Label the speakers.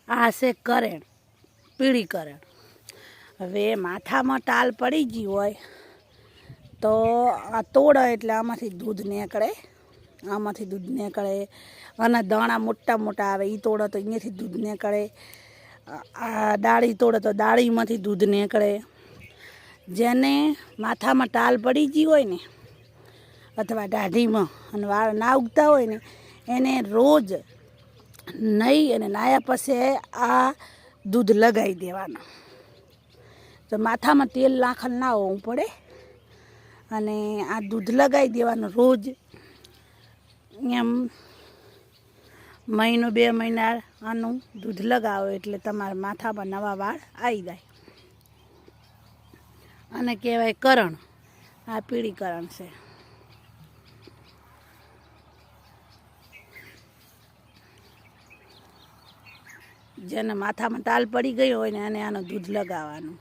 Speaker 1: આ છે કરેણ, પીળી કરેણ. હવે માથામાં ટાલ પડી ગઈ હોય તો આ તોડે એટલે આમાંથી દૂધ નીકળે, આમાંથી દૂધ નીકળે. અને દાણા મોટા મોટા આવે, એ તોડે તો અહીંયાથી દૂધ નીકળે. આ ડાળી તોડે તો ડાળીમાંથી દૂધ નીકળે. જેને માથામાં ટાલ પડી ગઈ હોય ને, અથવા દાઢીમાં અને વાળ ના ઉગતા હોય ને, એને રોજ નહીં અને નાયા પછી આ દૂધ લગાવી દેવાનું. તો માથામાં તેલ નાખલ ના હોવું પડે અને આ દૂધ લગાવી દેવાનું રોજ. એમ મહિનો 2 મહિના આનું દૂધ લગાવો એટલે તમારા માથામાં નવા વાળ આવી જાય. અને કહેવાય કરણ. આ પીળી કરણ છે. જેને માથામાં ટાલ પડી ગઈ હોય ને એને આનું દૂધ લગાવવાનું.